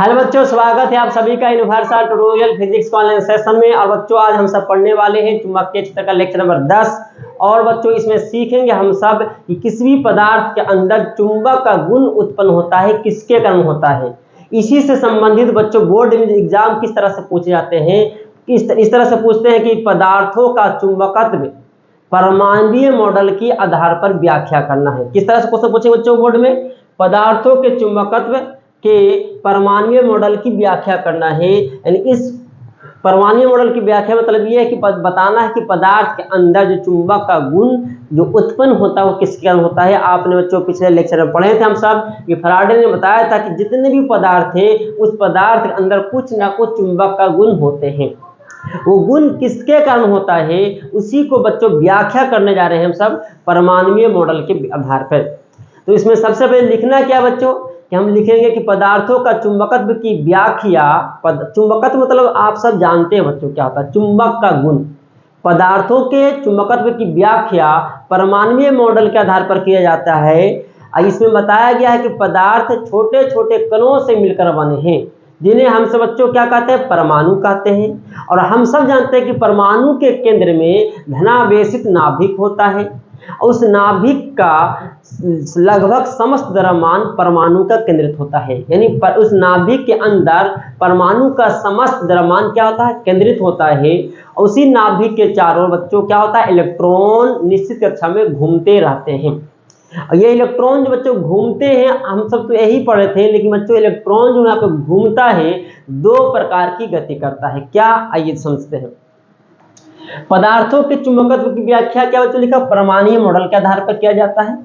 Hello बच्चों, स्वागत है आप सभी का यूनिवर्सल ट्यूटोरियल फिजिक्स का ऑनलाइन सेशन में। और बच्चों आज हम सब पढ़ने वाले हैं चुंबकीय क्षेत्र का लेक्चर नंबर 10। और बच्चों इसमें सीखेंगे हम सब कि किसी भी पदार्थ के अंदर चुंबक का गुण उत्पन्न होता है, किसके कारण होता है। इसी से संबंधित बच्चों बोर्ड में एग्जाम किस तरह से पूछे जाते हैं, इस तरह से पूछते हैं कि पदार्थों का चुंबकत्व परमाणुीय मॉडल के आधार पर व्याख्या करना है। किस तरह से क्वेश्चन पूछे बच्चों बोर्ड में, पदार्थों के चुंबकत्व के परमाणुीय मॉडल की व्याख्या करना है। यानी इस परमाणुीय मॉडल की व्याख्या मतलब ये है कि बताना है कि पदार्थ के अंदर जो चुंबक का गुण जो उत्पन्न होता है वो किसके कारण होता है। आपने बच्चों पिछले लेक्चर में पढ़े थे हम सब कि फैराडे ने बताया था कि जितने भी पदार्थ थे उस पदार्थ के अंदर कुछ ना कुछ चुंबक का गुण होते हैं। वो गुण किसके कारण होता है उसी को बच्चों व्याख्या करने जा रहे हैं हम सब परमाणुीय मॉडल के आधार पर। तो इसमें सबसे पहले लिखना क्या बच्चों कि हम लिखेंगे कि पदार्थों का चुंबकत्व की व्याख्या। चुंबकत्व मतलब आप सब जानते हैं बच्चों क्या होता है, चुंबक का गुण। पदार्थों के चुंबकत्व की व्याख्या परमाणुीय मॉडल के आधार पर किया जाता है। इसमें बताया गया है कि पदार्थ छोटे छोटे कणों से मिलकर बने हैं, जिन्हें हम सब बच्चों क्या कहते हैं, परमाणु कहते हैं। और हम सब जानते हैं कि परमाणु के केंद्र में धनावेशित नाभिक होता है। उस नाभिक का लगभग समस्त द्रव्यमान परमाणु का केंद्रित होता है। यानी उस नाभिक के अंदर परमाणु का समस्त द्रव्यमान क्या होता है, केंद्रित होता है। उसी नाभिक के चारों बच्चों क्या होता है, इलेक्ट्रॉन निश्चित कक्षा में घूमते रहते हैं। और ये इलेक्ट्रॉन जो बच्चों घूमते हैं, हम सब तो यही पढ़े थे, लेकिन बच्चों इलेक्ट्रॉन जो यहाँ पे घूमता है दो प्रकार की गति करता है। क्या, आइए समझते हैं। पदार्थों के चुंबकत्व की व्याख्या क्या बच्चों लिखा, परमाणुीय मॉडल के आधार पर किया जाता है।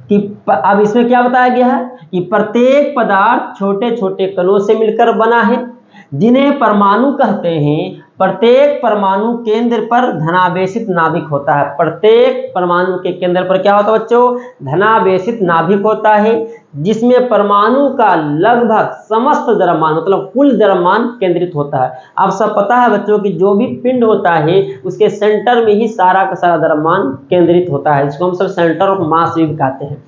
कि अब इसमें क्या बताया गया है कि प्रत्येक पदार्थ छोटे छोटे कणों से मिलकर बना है, जिन्हें परमाणु कहते हैं। प्रत्येक परमाणु केंद्र पर धनावेशित नाभिक होता है। प्रत्येक परमाणु के केंद्र पर क्या होता है बच्चों, धनावेशित नाभिक होता है, जिसमें परमाणु का लगभग समस्त द्रव्यमान मतलब कुल द्रव्यमान केंद्रित होता है। आप सब पता है बच्चों कि जो भी पिंड होता है उसके सेंटर में ही सारा का सारा द्रव्यमान केंद्रित होता है। इसको हम सब सेंटर ऑफ मास भी कहते हैं।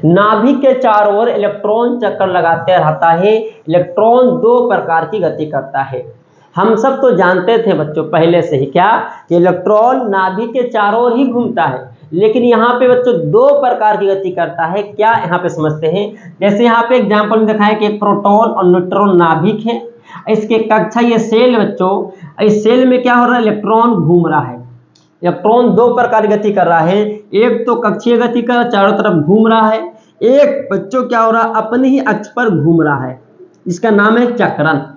नाभिक के चारों ओर इलेक्ट्रॉन चक्कर लगाते रहता है। इलेक्ट्रॉन दो प्रकार की गति करता है। हम सब तो जानते थे बच्चों पहले से ही क्या कि इलेक्ट्रॉन नाभिक के चारों ओर ही घूमता है, लेकिन यहाँ पे बच्चों दो प्रकार की गति करता है। क्या, यहाँ पे समझते हैं। जैसे यहाँ पे एग्जांपल में दिखाया कि प्रोटॉन और न्यूट्रॉन नाभिक है। इसके कक्षा ये सेल बच्चों, इस सेल में क्या हो रहा है, इलेक्ट्रॉन घूम रहा है। इलेक्ट्रॉन दो प्रकार की गति कर रहा है, एक तो कक्षीय गति कर चारों तरफ घूम रहा है, एक बच्चों क्या हो रहा है, अपने ही अक्ष पर घूम रहा है। इसका नाम है चक्रण।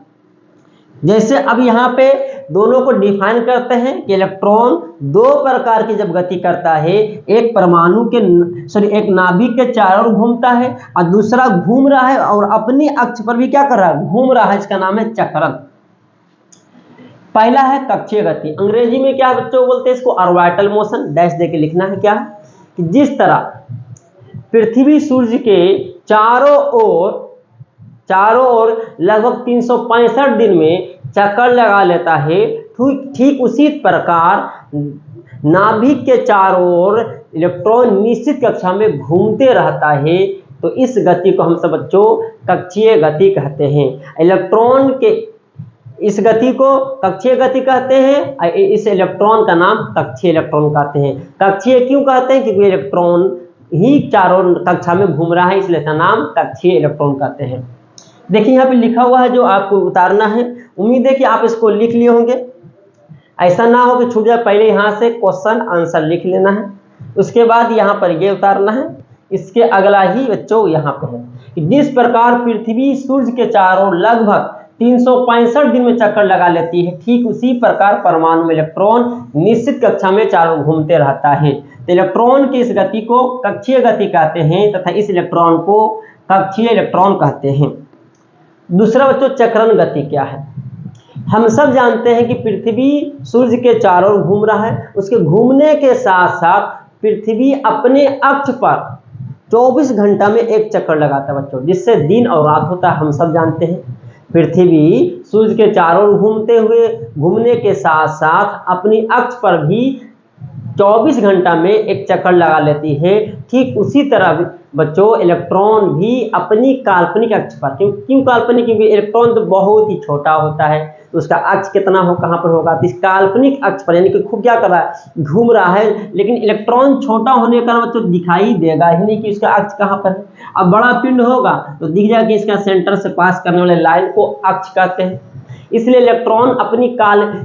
जैसे अब यहाँ पे दोनों को डिफाइन करते हैं कि इलेक्ट्रॉन दो प्रकार की जब गति करता है, एक परमाणु के एक नाभिक के चारों ओर घूमता है और दूसरा घूम रहा है और अपनी अक्ष पर भी क्या कर रहा है, घूम रहा है। इसका नाम है चक्रण। पहला है कक्षीय गति। अंग्रेजी में क्या बच्चों बोलते हैं इसको, ऑर्बिटल मोशन। डैश देके लिखना है क्या कि जिस तरह पृथ्वी सूर्य के चारों ओर लगभग 365 दिन में चक्कर लगा लेता है, ठीक उसी प्रकार नाभिक के चारों ओर इलेक्ट्रॉन निश्चित कक्षा में घूमते रहता है। तो इस गति को हम सब बच्चों कक्षीय गति कहते हैं। इलेक्ट्रॉन के इस गति को कक्षीय गति कहते हैं। इस इलेक्ट्रॉन का नाम कक्षीय इलेक्ट्रॉन कहते हैं। कक्षीय क्यों कहते हैं, क्योंकि इलेक्ट्रॉन ही चारों कक्षा में घूम रहा है, इसलिए इसका नाम कक्षीय इलेक्ट्रॉन कहते हैं। देखिए यहाँ पे लिखा हुआ है जो आपको उतारना है। उम्मीद है कि आप इसको लिख लिए होंगे। ऐसा ना हो कि छूट जाए, पहले यहाँ से क्वेश्चन आंसर लिख लेना है, उसके बाद यहाँ पर ये उतारना है। इसके अगला ही बच्चों यहाँ पे है कि जिस प्रकार पृथ्वी सूर्य के चारों लगभग 365 दिन में चक्कर लगा लेती है, ठीक उसी प्रकार परमाणु में इलेक्ट्रॉन निश्चित कक्षा में चारों घूमते रहता है। तो इलेक्ट्रॉन की इस गति को कक्षीय गति कहते हैं तथा इस इलेक्ट्रॉन को कक्षीय इलेक्ट्रॉन कहते हैं। दूसरा बच्चों चक्रण गति क्या है। हम सब जानते हैं कि पृथ्वी सूर्य के चारों ओर घूम रहा है, उसके घूमने के साथ साथ पृथ्वी अपने अक्ष पर 24 घंटा में एक चक्कर लगाता है बच्चों, जिससे दिन और रात होता है। हम सब जानते हैं पृथ्वी सूर्य के चारों ओर घूमने के साथ साथ अपनी अक्ष पर भी 24 घंटा में एक चक्कर लगा लेती है। ठीक उसी तरह बच्चों इलेक्ट्रॉन भी अपनी काल्पनिक अक्ष पर, क्यों काल्पनिक, क्योंकि इलेक्ट्रॉन तो बहुत ही छोटा होता है, तो उसका अक्ष कितना हो, कहाँ पर होगा, तो इस काल्पनिक अक्ष पर, यानी कि खूब क्या कर रहा है, घूम रहा है। लेकिन इलेक्ट्रॉन छोटा होने का बच्चों दिखाई देगा ही नहीं कि उसका अक्ष कहाँ पर है। अब बड़ा पिंड होगा तो दिख जाएगा कि इसका सेंटर से पास करने वाले लाइन को अक्ष कहते हैं। इसलिए इलेक्ट्रॉन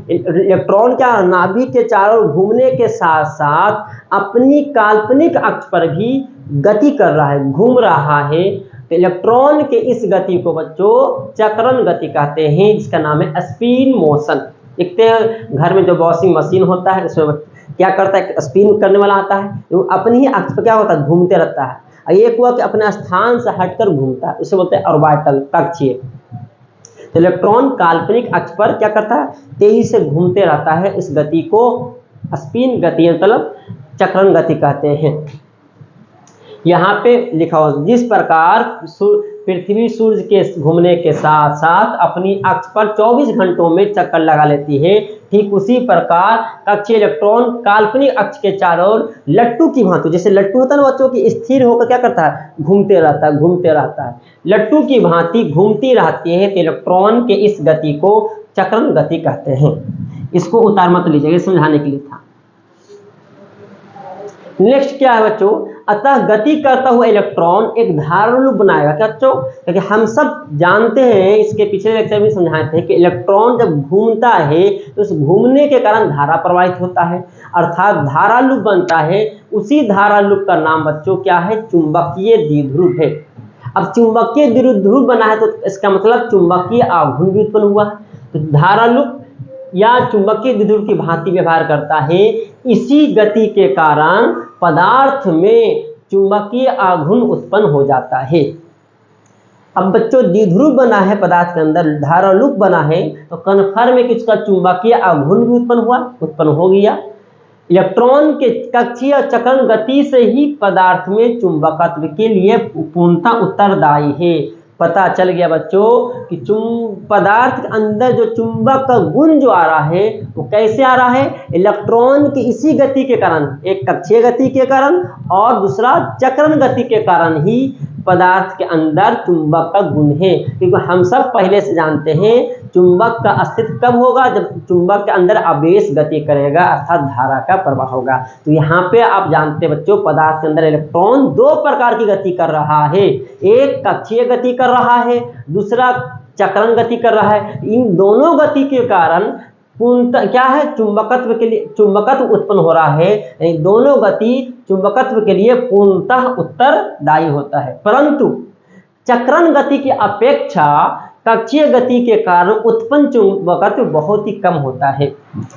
इलेक्ट्रॉन क्या नाभिक के चारों ओर घूमने के साथ साथ अपनी काल्पनिक अक्ष पर भी गति कर रहा है, घूम रहा है। तो इलेक्ट्रॉन के इस गति को बच्चों चक्रण गति कहते हैं, जिसका नाम है स्पिन मोशन। देखते हैं घर में जो वॉशिंग मशीन होता है उसमें क्या करता है, स्पिन करने वाला आता है, वो अपनी ही अक्ष पर क्या होता है, घूमते रहता है। एक हुआ कि अपने स्थान से हटकर घूमता है, उसे बोलते हैं ऑर्बिटल, कक्षीय। तो इलेक्ट्रॉन काल्पनिक अक्ष पर क्या करता है, तेजी से घूमते रहता है। इस गति को स्पिन गति मतलब चक्रण गति कहते हैं। यहाँ पे लिखा हो, जिस प्रकार पृथ्वी सूर्य के घूमने के साथ साथ अपनी अक्ष पर 24 घंटों में चक्कर लगा लेती है, ठीक उसी प्रकार कक्षीय इलेक्ट्रॉन काल्पनिक अक्ष के चारों ओर लट्टू की भांति, जैसे लट्टू होता है ना बच्चों की, स्थिर होकर क्या करता है, घूमते रहता है, लट्टू की भांति घूमती रहती है। तो इलेक्ट्रॉन के इस गति को चक्रण गति कहते हैं। इसको उतार मत लीजिएगा, समझाने के लिए था। नेक्स्ट क्या है बच्चों, अतः गति करता हुआ इलेक्ट्रॉन एक धारालुप बनाएगा। क्या बच्चों, क्योंकि हम सब जानते हैं, इसके पिछले लेक्चर में समझाए थे कि इलेक्ट्रॉन जब घूमता है तो उस घूमने के कारण धारा प्रवाहित होता है, अर्थात धारालुप बनता है। उसी धारालुप का नाम बच्चों क्या है, चुंबकीय द्विध्रुव है। अब चुंबकीय द्विध्रुव बना है तो इसका मतलब चुंबकीय आघूर्ण भी उत्पन्न हुआ है। तो धारालुप या चुंबकीय द्विध्रुव की भांति व्यवहार करता है। इसी गति के कारण पदार्थ में चुंबकीय आघूर्ण उत्पन्न हो जाता है। अब बच्चों द्विध्रुव बना है पदार्थ के अंदर, धारालुप बना है, तो कन्फर्म है कि उसका चुंबकीय आघूर्ण भी उत्पन्न हो गया। इलेक्ट्रॉन के कक्षीय चक्रण गति से ही पदार्थ में चुंबकत्व के लिए पूर्णतः उत्तरदायी है। पता चल गया बच्चों कि पदार्थ के अंदर जो चुंबक का गुण जो आ रहा है वो कैसे आ रहा है, इलेक्ट्रॉन की इसी गति के कारण, एक कक्षीय गति के कारण और दूसरा चक्रण गति के कारण ही पदार्थ के अंदर चुंबक का गुण है। क्योंकि हम सब पहले से जानते हैं चुंबक का अस्तित्व कब होगा, जब चुंबक के अंदर आवेश गति करेगा, अर्थात धारा का प्रवाह होगा। तो यहाँ पे आप जानते हैं बच्चों, पदार्थ के अंदर इलेक्ट्रॉन दो प्रकार की गति कर रहा है, एक कक्षीय गति कर रहा है, दूसरा चक्रण गति कर रहा है। इन दोनों गति के कारण पूर्णतः क्या है, चुंबकत्व के लिए चुंबकत्व उत्पन्न हो रहा है। यानी दोनों गति चुंबकत्व के लिए पूर्णतः उत्तरदायी होता है, परंतु चक्रण गति की अपेक्षा कक्षीय गति के कारण उत्पन्न चुंबकत्व बहुत ही कम होता है।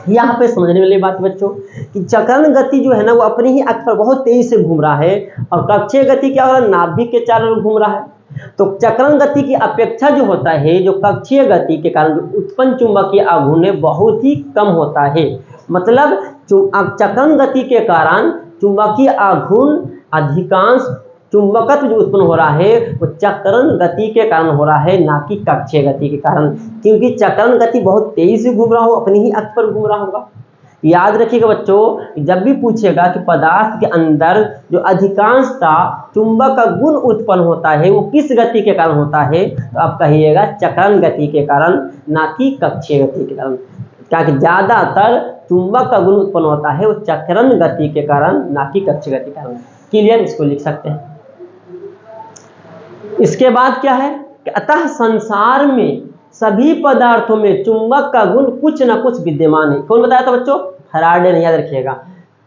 यहाँ पे समझने वाली बात बच्चों कि चक्रण गति जो है ना वो अपनी ही अक्ष पर बहुत तेजी से घूम रहा है, और कक्षीय गति क्या हो रहा है, नाभिक के चारों ओर घूम रहा है। तो चक्रण गति की अपेक्षा जो होता है, जो कक्षीय गति के कारण जो उत्पन्न चुंबकीय आघूर्ण है बहुत ही कम होता है। मतलब चक्रण गति के कारण चुंबकीय आघूर्ण अधिकांश चुंबकत्व जो उत्पन्न हो रहा है वो चक्रण गति के कारण हो रहा है, ना कि कक्षीय गति के कारण। क्योंकि चक्रण गति बहुत तेजी से घूम रहा हो, अपनी ही अक्ष पर घूम रहा होगा। याद रखिएगा बच्चों, जब भी पूछेगा कि पदार्थ के अंदर जो अधिकांशता चुंबक का गुण उत्पन्न होता है वो किस गति के कारण होता है, तो आप कहिएगा चक्रण गति के कारण, ना कि कक्षीय गति के कारण। क्योंकि ज्यादातर चुंबक का गुण उत्पन्न होता है वो चक्रण गति के कारण, ना कि कक्षीय गति के कारण। क्लियर, इसको लिख सकते हैं। इसके बाद क्या है, अतः संसार में सभी पदार्थों में चुंबक का गुण कुछ न कुछ विद्यमान है। कौन बताया था बच्चों, फैराडे ने, याद रखिएगा।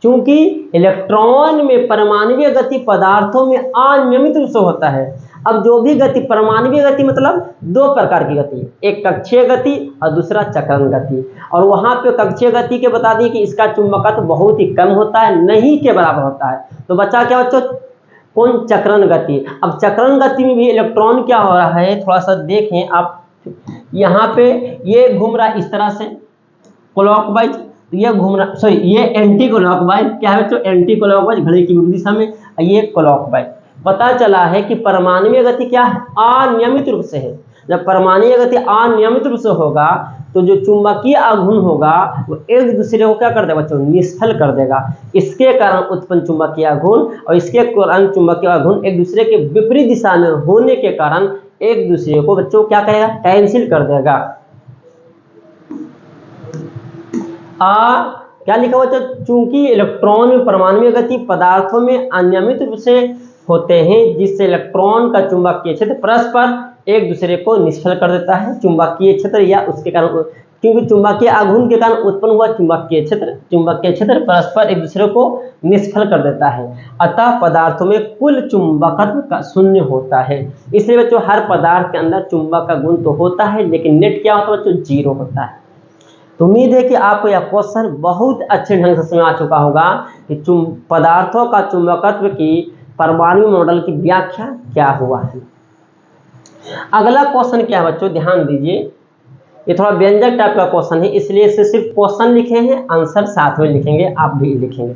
क्योंकि इलेक्ट्रॉन में परमाणुीय गति पदार्थों में अनियमित रूप से होता है। अब जो भी गति, परमाणुीय गति मतलब दो प्रकार की गति, एक कक्षीय गति और दूसरा चक्रण गति। और वहां पे कक्षीय गति के बता दिए कि इसका चुंबकत्व बहुत ही कम होता है, नहीं के बराबर होता है। तो बच्चा क्या बच्चों, कौन, चक्रण गति। अब चक्रण गति में भी इलेक्ट्रॉन क्या हो रहा है, थोड़ा सा देखें आप। यहाँ पे ये घूम रहा है इस तरह से क्लॉकवाइज, तो ये घूम रहा, सॉरी ये एंटी क्लॉकवाइज, क्या है बच्चों, एंटी क्लॉकवाइज, घड़ी की विपरीत दिशा में, ये क्लॉकवाइज। पता चला है कि परमाणुीय गति क्या है, अनियमित रूप से है। जब परमाणुीय गति अनियमित रूप से होगा तो जो चुंबकीय आघूर्ण होगा वो एक दूसरे को क्या कर देगा बच्चों, निष्फल कर देगा। इसके कारण उत्पन्न चुंबकीय आघूर्ण और इसके कारण चुंबकीय आघूर्ण एक दूसरे के विपरीत दिशा में होने के कारण एक दूसरे को बच्चों क्या करेगा, कैंसिल कर देगा। क्या लिखा हुआ बच्चों, चूंकि इलेक्ट्रॉन में परमाणु गति पदार्थों में अनियमित रूप से होते हैं जिससे इलेक्ट्रॉन का चुंबकीय क्षेत्र परस्पर एक दूसरे को निष्फल कर देता है। चुंबकीय क्षेत्र या उसके कारण, क्योंकि चुंबकीय आघूर्ण के कारण उत्पन्न हुआ चुंबकीय क्षेत्र परस्पर एक दूसरे को निष्फल कर देता है। अतः पदार्थों में कुल चुंबकत्व का शून्य होता है। इसलिए बच्चों हर पदार्थ के अंदर चुंबक का गुण तो होता है लेकिन नेट क्या होता है बच्चों, 0 होता है। तो उम्मीद है कि आपको यह क्वेश्चन बहुत अच्छे ढंग से समझ आ चुका होगा कि पदार्थों का चुंबकत्व की परमाणु मॉडल की व्याख्या क्या हुआ है। अगला क्वेश्चन क्या है बच्चों, ध्यान दीजिए, ये थोड़ा व्यंजक टाइप का क्वेश्चन है इसलिए इसे सिर्फ क्वेश्चन लिखे हैं, आंसर साथ में लिखेंगे, आप भी लिखेंगे।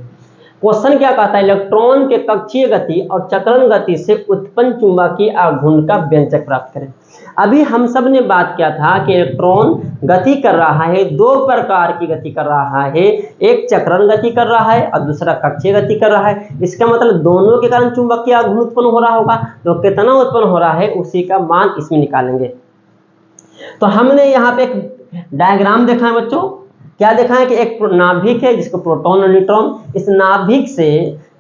क्वेश्चन क्या कहता है, इलेक्ट्रॉन के कक्षीय गति और चक्रण गति से उत्पन्न चुंबकीय आघूर्ण का व्यंजक प्राप्त करें। अभी हम सब ने बात किया था कि इलेक्ट्रॉन गति कर रहा है, 2 प्रकार की गति कर रहा है, एक चक्रण गति कर रहा है और दूसरा कक्षीय गति कर रहा है। इसका मतलब दोनों के कारण चुंबकीय आघूर्ण उत्पन्न हो रहा होगा, तो कितना उत्पन्न हो रहा है उसी का मान इसमें निकालेंगे। तो हमने यहाँ पे एक डायग्राम देखा है बच्चों, क्या देखा है कि एक नाभिक है जिसको प्रोटॉन और न्यूट्रॉन, इस नाभिक से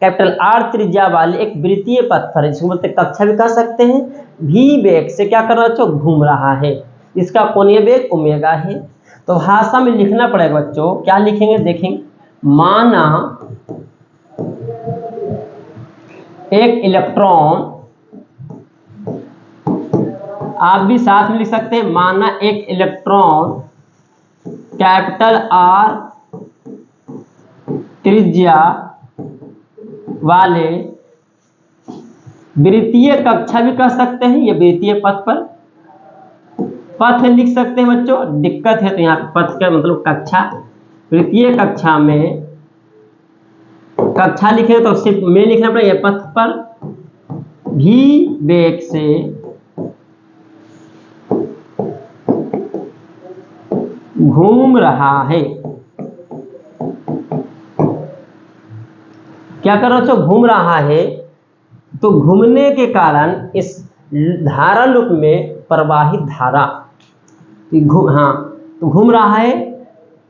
कैपिटल R त्रिज्या वाले एक वृत्तीय पथ पर, जिसको बोलते हैं कक्षा भी कह सकते हैं, v वेग से क्या कर रहा है बच्चों, घूम रहा है। इसका कोणीय वेग ओमेगा है। तो भाषा में लिखना पड़ेगा बच्चों, क्या लिखेंगे देखेंगे, माना एक इलेक्ट्रॉन, आप भी साथ में लिख सकते हैं, माना एक इलेक्ट्रॉन कैपिटल R त्रिज्या वाले वृत्तीय कक्षा भी कह सकते हैं, ये वृत्तीय पथ पर, पथ लिख सकते हैं बच्चों, दिक्कत है तो यहाँ पथ का मतलब कक्षा, वृत्तीय कक्षा में कक्षा लिखे तो सिर्फ में लिखना पड़ेगा, पथ पर भी वेग से घूम रहा है। क्या कर रहा है, घूम रहा है। तो घूमने के कारण इस धारा लूप में प्रवाहित धारा, तो घूम रहा है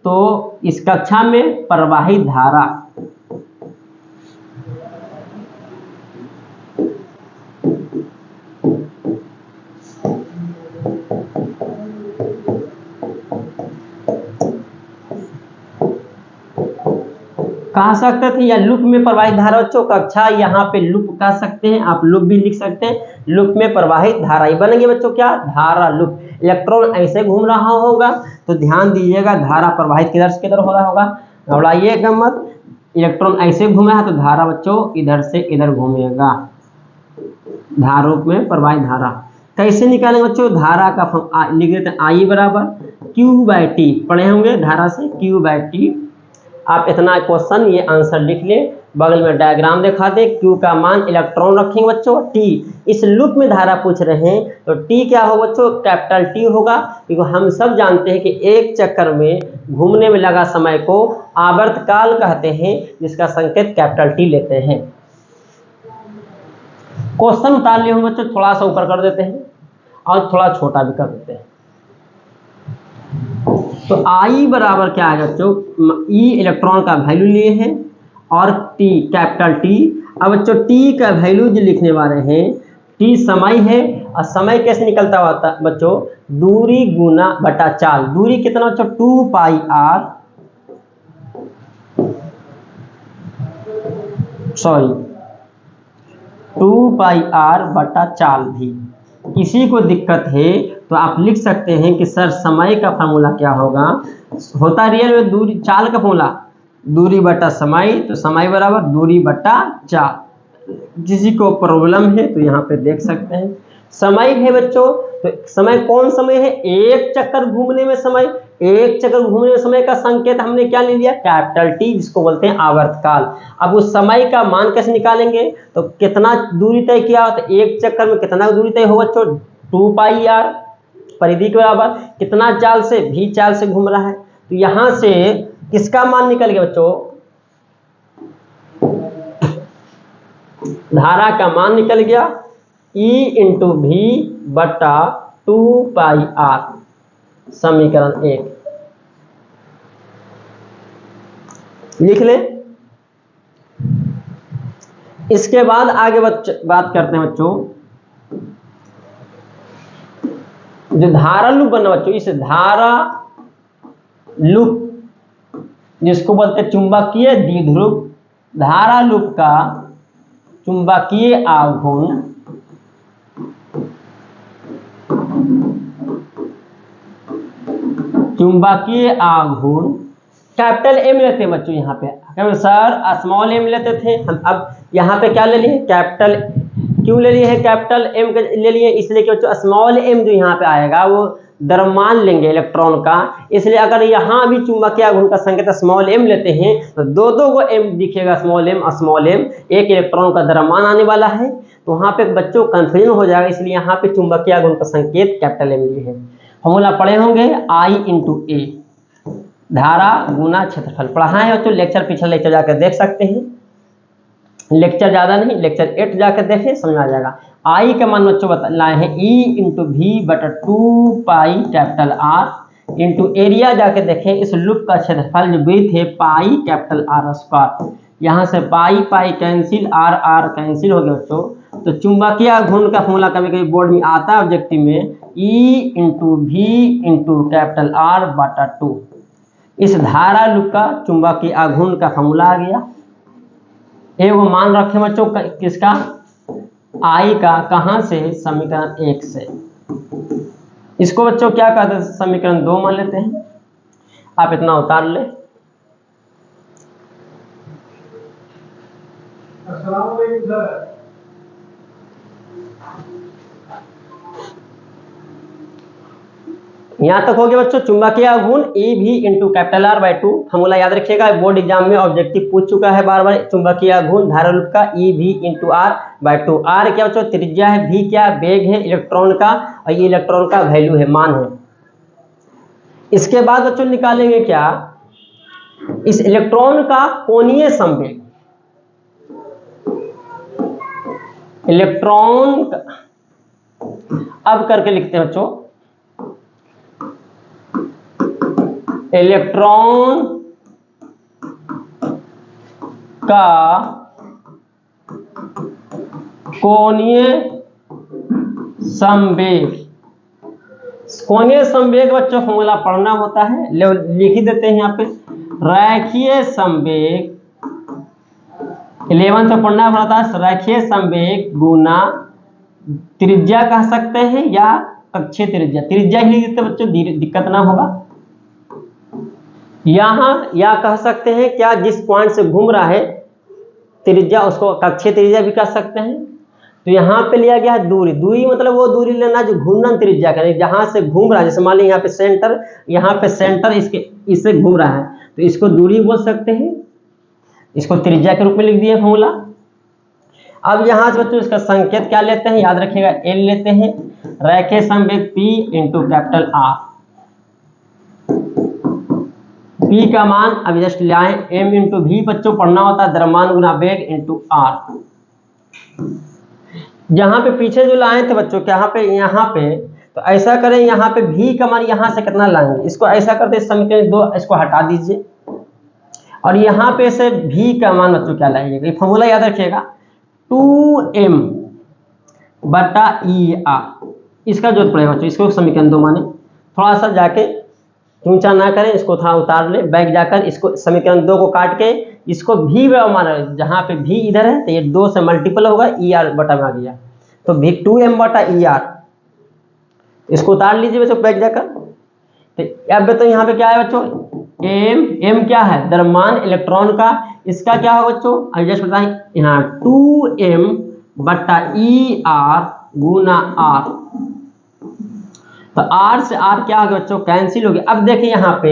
तो इस कक्षा में प्रवाहित धारा कह सकते थे, या लूप में प्रवाहित धारा बच्चों, कक्षा यहाँ पे लूप कह सकते हैं, आप लूप भी लिख सकते हैं, लूप में प्रवाहित धारा ही बनेंगे बच्चों क्या, धारा लूप। इलेक्ट्रॉन ऐसे घूम रहा होगा तो ध्यान दीजिएगा धारा प्रवाहित किधर से किधर हो रहा होगा, घबराइएगा मत। इलेक्ट्रॉन ऐसे घूमे है तो धारा बच्चों इधर से इधर घूमेगा, धारा रूप में प्रवाहित धारा। कैसे निकालेंगे बच्चों, धारा का लिख देते हैं I बराबर Q/T, पढ़े होंगे धारा से Q/T। आप इतना क्वेश्चन ये आंसर लिख लें, बगल में डायग्राम दिखा दे, Q का मान इलेक्ट्रॉन रखेंगे बच्चों, T इस लूप में धारा पूछ रहे हैं तो T क्या होगा बच्चों, कैपिटल T होगा, क्योंकि हम सब जानते हैं कि एक चक्कर में घूमने में लगा समय को आवर्तकाल कहते हैं, जिसका संकेत कैपिटल T लेते हैं। क्वेश्चन उतार लिए होंगे बच्चों, थोड़ा सा ऊपर कर देते हैं और थोड़ा छोटा भी कर देते हैं। तो I बराबर क्या है बच्चों, E इलेक्ट्रॉन का वैल्यू लिए हैं और T कैपिटल T। अब बच्चों T का वैल्यू जो लिखने वाले हैं, T समय है और समय कैसे निकलता होता है बच्चों, दूरी गुना बटा चाल। दूरी कितना बच्चों, 2πr, सॉरी 2πr बटा चाल भी। किसी को दिक्कत है तो आप लिख सकते हैं कि सर समय का फार्मूला क्या होगा, होता रियल में दूरी, चाल का फार्मूला दूरी बटा समय, तो समय बराबर दूरी बटा चाल। किसी को प्रॉब्लम है तो यहाँ पे देख सकते हैं, समय है बच्चों, तो समय कौन समय है, एक चक्कर घूमने में समय, एक चक्कर घूमने में समय का संकेत हमने क्या ले लिया, कैपिटल T, जिसको बोलते हैं आवर्तकाल। अब उस समय का मान कैसे निकालेंगे, तो कितना दूरी तय किया, तो एक चक्कर में कितना दूरी तय हो बच्चों, 2πr, परिधि के बराबर, कितना चाल से, v चाल से घूम रहा है। तो यहां से किसका मान निकल गया बच्चों, धारा का मान निकल गया E इंटू भी बटा 2πr, समीकरण 1 लिख ले। इसके बाद आगे बात करते हैं बच्चों, जो धारा लूप बना बच्चों, इस धारा लूप जिसको बोलते हैं चुंबकीय द्विध्रुव, धारा लूप का चुंबकीय आघूर्ण कैपिटल एम लेते हैं बच्चों। यहाँ पे सर स्मॉल एम लेते थे हम, अब यहाँ पे क्या ले लिए, कैपिटल। क्यों ले लिए है कैपिटल एम ले लिए, इसलिए कि बच्चों स्मॉल एम जो यहाँ पे आएगा वो द्रव्यमान लेंगे इलेक्ट्रॉन का, इसलिए अगर यहाँ भी चुंबकीय आघूर्ण का संकेत स्मॉल एम लेते हैं तो दो को एम दिखेगा, स्मॉल एम और स्मॉल एम, एक इलेक्ट्रॉन का द्रव्यमान आने वाला है, तो वहाँ पे बच्चों कंफ्यूजन हो जाएगा, इसलिए यहाँ पे चुंबकीय आघूर्ण का संकेत कैपिटल एम लिए है। फॉर्मूला पढ़े होंगे I इंटू ए, धारा गुना क्षेत्रफल, पढ़ा है बच्चों, लेक्चर पिछले लेक्चर जाकर देख सकते हैं, लेक्चर ज्यादा नहीं, लेक्चर 8 जाकर देखें, समझ आ जाएगा। I का मान बच्चों लाए हैं E इंटू भी बटा 2π कैपिटल R इंटू एरिया, जाके देखें इस लूप का क्षेत्रफल जो भी थे पाई कैपिटल R स्क्वायर, यहाँ से pi pi cancel, R R cancel हो गया बच्चों। तो चुंबकीय आघूर्ण का फॉर्मूला कभी कभी बोर्ड में आता है ऑब्जेक्टिव में, E इंटू भी इंटू कैपिटल R बटा 2, इस धारा लूप का चुंबकीय आघूर्ण का फॉर्मूला आ गया। एगो मान रखे बच्चों किसका, I का, कहां से, समीकरण 1 से। इसको बच्चों क्या कहते हैं, समीकरण 2 मान लेते हैं, आप इतना उतार ले। यहां तक हो गया बच्चों चुंबकीय आघूर्ण E भी into capital R by 2, formula याद रखिएगा, बोर्ड एग्जाम में ऑब्जेक्टिव पूछ चुका है बार बार। चुंबकीय आघूर्ण धारा लूप का E भी इंटू R बाई 2, R क्या बच्चों त्रिज्या है, V क्या वेग है इलेक्ट्रॉन का, और ये इलेक्ट्रॉन का वैल्यू है, मान है। इसके बाद बच्चों निकालेंगे क्या, इस इलेक्ट्रॉन का कोणीय संवेग, इलेक्ट्रॉन अब करके लिखते हैं बच्चों, इलेक्ट्रॉन का कोणीय संवेग, कोणीय संवेग बच्चों फॉर्मूला पढ़ना होता है, लिख ही देते हैं यहाँ पे, रैखिक संवेग 11 तो पढ़ना पड़ता है, रैखिक संवेग गुना त्रिज्या कह सकते हैं या कक्षीय त्रिज्या, त्रिज्या ही लिखते बच्चों, दिक्कत ना होगा। यहां या कह सकते हैं क्या, जिस पॉइंट से घूम रहा है त्रिज्या, उसको कक्षीय त्रिज्या भी कह सकते हैं। तो यहाँ पे लिया गया है दूरी, दूरी मतलब वो दूरी लेना जो घूर्णन त्रिज्या करें, जहां से घूम रहा है, जैसे मान लीजिए यहाँ पे सेंटर इससे घूम रहा है, तो इसको दूरी बोल सकते हैं, इसको त्रिज्या के रूप में लिख दिए फॉर्मूला। अब यहाँ से बच्चों इसका संकेत क्या लेते हैं, याद रखिएगा L लेते हैं, रैखिक संवेग P into capital R, P का मान अब जस्ट लाए, M इंटू भी बच्चों पढ़ना होता है, द्रव्यमान गुना वेग इंटू R। जहां पे पीछे जो लाए थे बच्चों यहाँ पे तो ऐसा करें, यहाँ पे भी का मान यहाँ से कितना लाएंगे, इसको ऐसा करते समीकरण 2 इसको हटा दीजिए, और यहाँ पे से भी का मान बच्चों क्या लाइएगा, ये फॉर्मूला याद रखिएगा 2m बटा ER, इसका जरूरत पड़ेगा बच्चों, इसको समीकरण 2 माने, थोड़ा सा जाके ऊंचा ना करें, इसको थोड़ा उतार ले, बैक जाकर इसको समीकरण 2 को काट के इसको भी माना, जहां पे भी इधर है तो ये 2 से मल्टीपल होगा, ER बटा में आ गया, तो भी 2m बटा ER, इसको उतार लीजिए बच्चों बैक जाकर। तो अब तो यहाँ पे क्या है बच्चों, m क्या है, द्रव्यमान इलेक्ट्रॉन का, इसका क्या होगा बच्चों, जस्ट बताएं, यहाँ 2m बटा ER गुना R, तो R से R क्या हो गया बच्चों, कैंसिल हो गया। अब देखिए यहाँ पे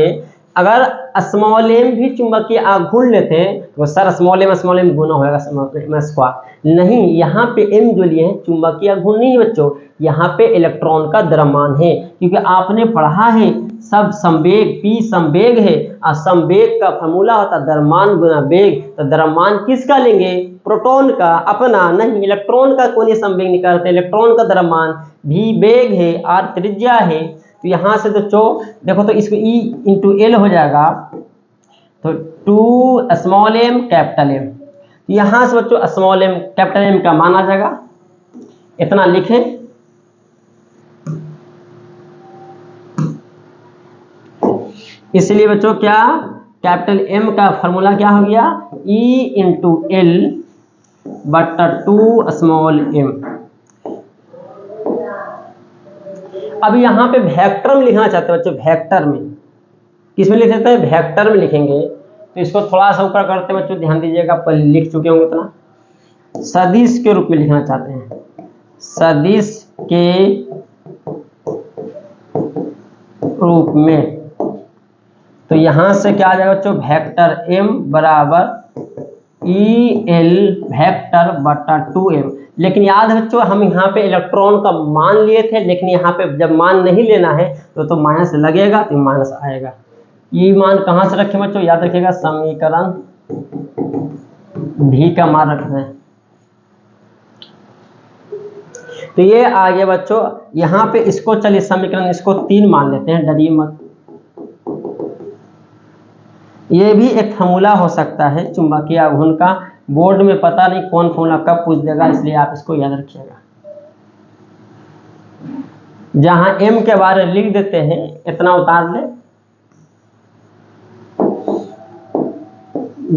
अगर स्मॉल एम भी चुंबकीय आघूर्ण लेते हैं तो सर स्मॉल एम गुना होगा स्क्वायर, नहीं, यहाँ पे एम जो लिए हैं चुंबकीय आघूर्ण नहीं बच्चों, यहाँ पे इलेक्ट्रॉन का द्रव्यमान है, क्योंकि आपने पढ़ा है सब संवेग P संवेग है और संवेग का फॉर्मूला होता है द्रव्यमान गुना वेग, तो द्रव्यमान किसका लेंगे, प्रोटॉन का, अपना नहीं, इलेक्ट्रॉन का कोई संवेग निकालते, इलेक्ट्रॉन का द्रव्यमान भी वेग है और त्रिज्या है। तो यहाँ से बच्चों देखो तो इसको E इंटू एल हो जाएगा, तो 2 स्मॉल एम कैपिटल एम, यहाँ से बच्चों स्मॉल एम कैपिटल एम का मान आ जाएगा, इतना लिखें। इसलिए बच्चों क्या कैपिटल एम का फॉर्मूला क्या हो गया, E इंटू एल बटा 2 स्मॉल एम। अब यहाँ पे वेक्टर में लिखना चाहते हैं बच्चों, वेक्टर में किसमें लिख सकते हैं, वेक्टर में लिखेंगे, तो इसको थोड़ा सा ऊपर करते हैं बच्चों, ध्यान दीजिएगा, पहले लिख चुके होंगे इतना, सदिश के रूप में लिखना चाहते हैं, सदिश के रूप में। तो यहाँ से क्या आ जाएगा बच्चों, वेक्टर m बराबर EL वेक्टर बटा 2m। लेकिन याद है बच्चों हम यहाँ पे इलेक्ट्रॉन का मान लिए थे, लेकिन यहाँ पे जब मान नहीं लेना है तो माइनस लगेगा, तो माइनस आएगा। ये मान कहाँ से रखें बच्चों, याद रखिएगा समीकरण भी का मान रखना है। तो ये आ गया बच्चों, यहाँ पे इसको चलिए समीकरण इसको 3 मान लेते हैं, डरिए मत। ये भी एक फॉर्मूला हो सकता है चुंबकीय आघूर्ण का, बोर्ड में पता नहीं कौन फॉर्मूला कब पूछ देगा, इसलिए आप इसको याद रखिएगा। जहां m के बारे में लिख देते हैं इतना उतार ले,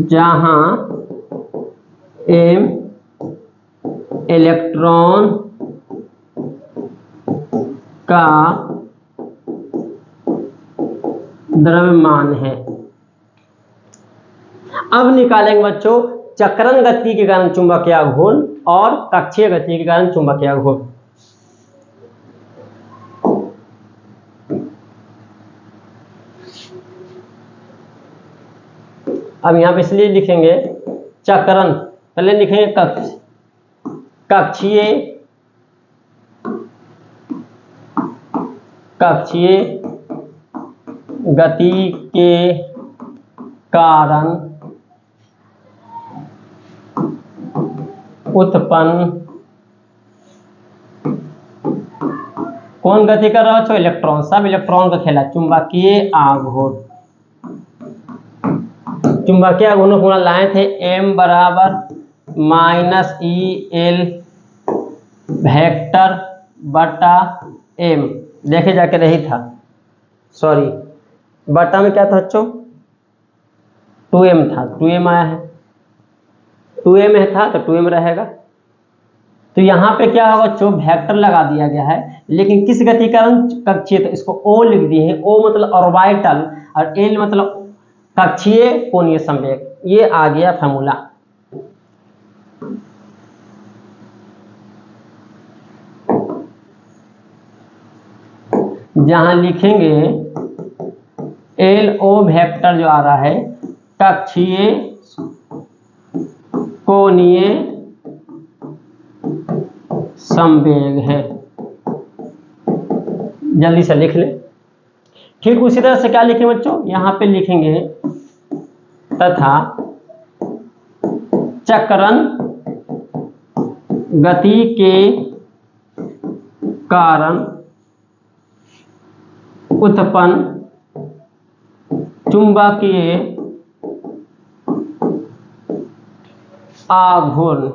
जहां m इलेक्ट्रॉन का द्रव्यमान है। अब निकालेंगे बच्चों चक्रण गति के कारण चुंबकीय आघूर्ण और कक्षीय गति के कारण चुंबकीय आघूर्ण। अब यहां पे इसलिए लिखेंगे चक्रण, पहले लिखेंगे कक्षीय गति के कारण उत्पन्न कौन गति कर रहा हो, इलेक्ट्रॉन, सब इलेक्ट्रॉन का खेला, चुंबकीय आघूर्ण। चुंबकीय आघूर्ण को लाए थे m बराबर -EL वेक्टर बटा m, देखे जाके नहीं था, सॉरी बटा में क्या था बच्चों, 2m था, 2m आया है, 2m था तो 2m रहेगा। तो यहाँ पे क्या होगा बच्चों, वेक्टर लगा दिया गया है, लेकिन किस गति का कक्षीय, तो इसको O लिख दिए हैं, O मतलब ऑर्बिटल और L मतलब कक्षीय कोणीय संवेग। ये आ गया फॉर्मूला। जहां लिखेंगे LO वेक्टर जो आ रहा है कक्षीय कोणीय संवेग है, जल्दी से लिख ले। ठीक उसी तरह से क्या लिखें बच्चों, यहां पे लिखेंगे तथा चक्रण गति के कारण उत्पन्न चुंबकीय आघूर्ण।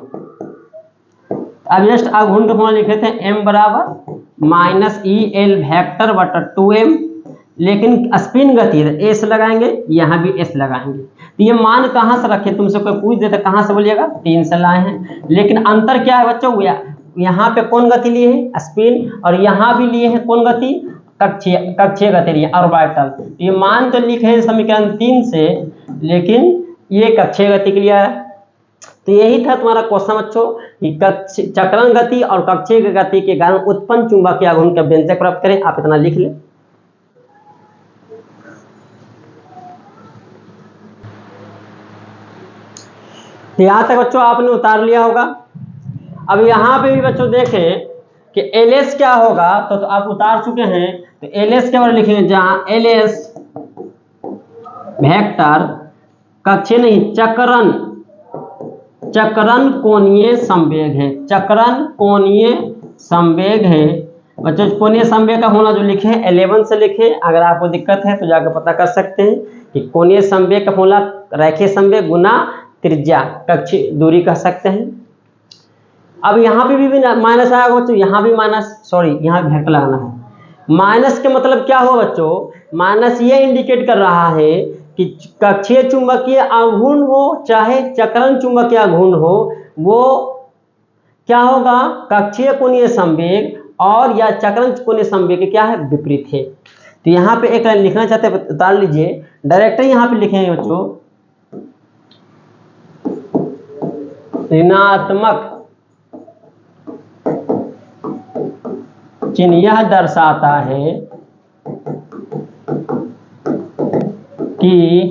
अब जस्ट आघूर्ण का फॉर्मूला लिखे थे m बराबर -EL वेक्टर बटा 2m, लेकिन स्पिन गति s लगाएंगे, यहाँ भी s लगाएंगे। तो ये मान कहाँ से रखे, तुमसे कोई पूछ देता कहाँ से बोलिएगा, 3 से लाए हैं, लेकिन अंतर क्या है बच्चों, यहाँ पे कौन गति लिए है, स्पिन, और यहाँ भी लिए है कौन गति, कक्षीय गति लिए, ऑर्बिटल। तो ये मान तो लिखे हैं समीकरण 3 से, लेकिन ये कक्षीय गति के लिए है। तो यही था तुम्हारा क्वेश्चन बच्चों कि चक्रण गति और कक्षीय गति के कारण उत्पन्न चुंबकीय आघूर्ण का व्यंजक प्राप्त करें। आप इतना लिख लें। तो यहाँ तक बच्चों आपने उतार लिया होगा। अब यहाँ पे भी बच्चों देखें कि एलएस क्या होगा, तो आप उतार चुके हैं। तो एलएस के बारे में लिखेंगे, जहाँ एलएस वेक्टर कक्षीय नहीं चक्रण, चक्रण कोणीय संवेग है, चक्रण कोणीय संवेग है। बच्चों कोणीय संवेग का होना जो लिखे 11 से लिखे, अगर आपको दिक्कत है तो जाकर पता कर सकते हैं कि कोणीय संवेग का फॉर्मूला रेखीय संवेग गुना त्रिज्या कक्षीय दूरी कह सकते हैं। अब यहाँ पे भी माइनस आएगा बच्चों, यहाँ भी माइनस, सॉरी यहाँ वेक्टर लगाना है। माइनस के मतलब क्या हुआ बच्चों, माइनस ये इंडिकेट कर रहा है कि कक्षीय चुंबकीय आघूर्ण हो चाहे चक्रण चुंबकीय आघूर्ण हो, वो क्या होगा, कक्षीय कोणीय संवेग और या चक्रण कोणीय संवेग के क्या है, विपरीत है। तो यहाँ पे एक लाइन लिखना चाहते हैं, उतार लीजिए, डायरेक्ट यहाँ पे लिखेंगे बच्चों, ऋणात्मक चिन्ह यह दर्शाता है कि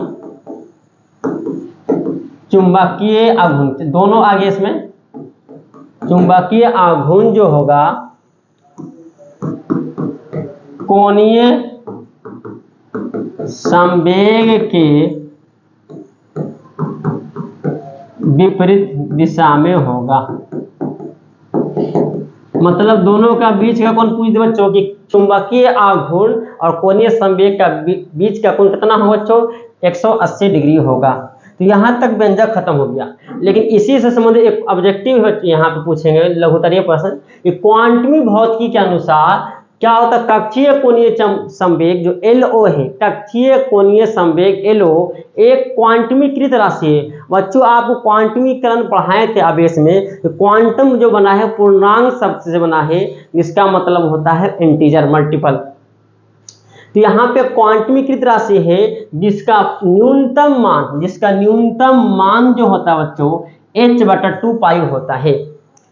चुंबकीय आघूर्ण, दोनों आगे इसमें चुंबकीय आघूर्ण जो होगा कोणीय संवेग के विपरीत दिशा में होगा। मतलब दोनों का बीच का कोण पूछ दे बच्चों कि चुंबकीय आघूर्ण और कोणीय संवेग का बीच का कोण कितना होगा बच्चों, 180 डिग्री होगा। तो यहाँ तक व्यंजक खत्म हो गया। लेकिन इसी से संबंधित एक ऑब्जेक्टिव यहाँ पे पूछेंगे लघुतरीय प्रश्न कि क्वांटमी भौतिकी के अनुसार क्या होता है कक्षीय कोणीय संवेग जो LO है, कक्षीय कोणीय संवेग LO एक क्वांटमीकृत राशि है। बच्चों आपको क्वांटमीकरण पढ़ाए थे आवेश में, तो क्वांटम जो बना है पूर्णांक शब्द से बना है, जिसका मतलब होता है इंटीजर, मल्टीपल। तो यहाँ पे क्वांटमीकृत राशि है जिसका न्यूनतम मान जो होता है बच्चों h/2 पाई होता है।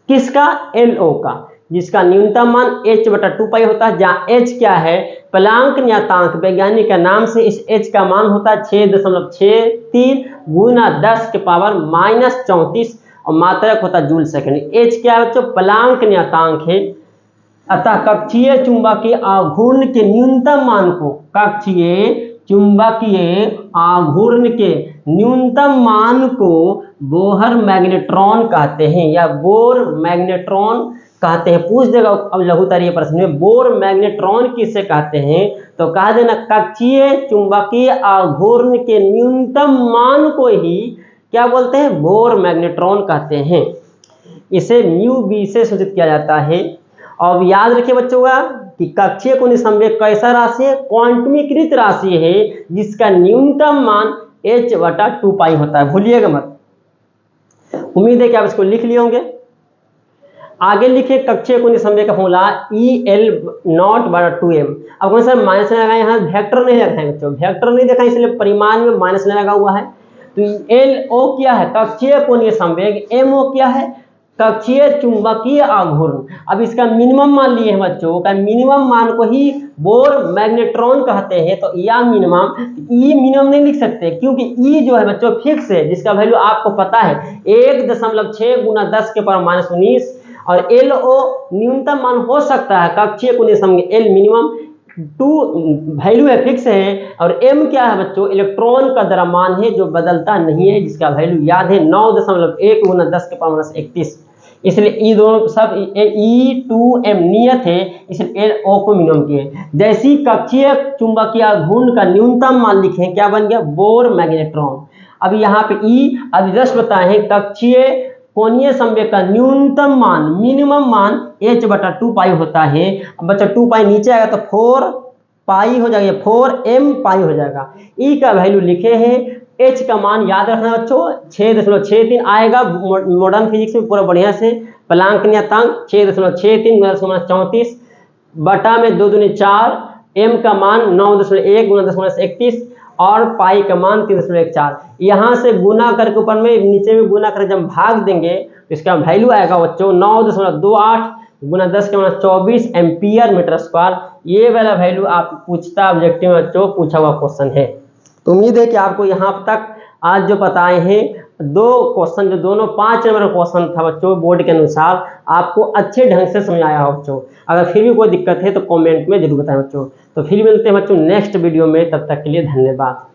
किसका, LO का, जिसका न्यूनतम मान h/2 पाई होता है, जहाँ h क्या है, प्लांक नियतांक, वैज्ञानिक के नाम से इस h का मान होता है 6.63 गुना 10 के पावर -34 और मात्रक होता है जूल सेकंड। h क्या है बच्चों, प्लांक नियतांक है। अतः कक्षीय चुंबकीय आघूर्ण के न्यूनतम मान को, कक्षीय चुंबकीय आघूर्ण के न्यूनतम मान को बोहर मैग्नेट्रॉन कहते हैं या बोर मैग्नेट्रॉन कहते हैं। पूछ देगा अब लघुतरीय प्रश्न में बोर मैग्नेट्रॉन किसे कहते हैं, तो कहा देना कक्षीय चुंबकीय आघूर्ण के न्यूनतम मान को ही क्या बोलते हैं, बोर मैग्नेट्रॉन कहते हैं। इसे μb से सूचित किया जाता है। और याद रखिए बच्चों कि कक्षीय कोणीय संवेग कैसा राशि है, क्वांटमीकृत राशि है जिसका न्यूनतम मान h/2 पाई होता है, भूलिएगा मत। उम्मीद है कि आप इसको लिख लिए होंगे। आगे लिखे कक्षीय कोणीय संवेग का फॉर्मूला EL0/2m। अब कौन सा माइनस लगा, यहाँ वेक्टर नहीं लगा है बच्चों, वेक्टर नहीं देखा इसलिए परिमाण में माइनस लगा हुआ है। तो LO क्या है, कक्षीय कोणीय संवेग, MO क्या है, कक्षीय चुंबकीय आघूर्ण। अब इसका मिनिमम मान लिए हैं बच्चों, का मिनिमम मान को ही बोर मैग्नेट्रॉन कहते हैं। तो या मिनिमम, ई मिनिमम नहीं लिख सकते क्योंकि ई जो है बच्चों फिक्स है, जिसका वैल्यू आपको पता है 1.6 गुना 10 के पावर -19। और LO न्यूनतम मान हो सकता है कक्षीय कोणीय संवेग L मिनिमम 2 वैल्यू है, फिक्स है। और M क्या है बच्चों, इलेक्ट्रॉन का द्रव्यमान है जो बदलता नहीं है, जिसका वैल्यू याद है 9.1 गुना 10 के पावर -31। इसलिए ई दोनों सब E2M नियत है, इसलिए LO को मिनिमम किए। जैसी कक्षीय चुंबकीय आघूर्ण का न्यूनतम मान लिखे, क्या बन गया, बोर मैग्नेट्रॉन। अब यहाँ पे E अभी जस्ट बताए हैं कक्षीय कोणीय संवेग का न्यूनतम मान, मिनिमम मान h/2 पाई होता है। अब बच्चा 2 पाई नीचे आएगा तो 4 पाई हो जाएगा, 4m पाई हो जाएगा। E का वैल्यू लिखे हैं, h का मान याद रखना बच्चों 6.63 आएगा मॉडर्न फिजिक्स में पूरा बढ़िया से। प्लांक नियतांक 6.63 गुना 34 बटा में 2 दूनी 4, m का मान 9.1 गुना 10-31 और पाई का मान 3.14। यहाँ से गुना करके ऊपर में नीचे में गुना करके जब भाग देंगे तो इसका वैल्यू आएगा बच्चों 9.28 गुना 10 के माइनस 24 एम्पियर मीटर स्क्वायर। ये वाला वैल्यू आप पूछता ऑब्जेक्टिव में बच्चों पूछा हुआ क्वेश्चन है। तो उम्मीद है कि आपको यहाँ तक आज जो बताए हैं दो क्वेश्चन जो दोनों 5 नंबर क्वेश्चन था बच्चों बोर्ड के अनुसार आपको अच्छे ढंग से समझ आया हो बच्चों। अगर फिर भी कोई दिक्कत है तो कमेंट में जरूर बताएं बच्चों। तो फिर मिलते हैं बच्चों नेक्स्ट वीडियो में, तब तक के लिए धन्यवाद।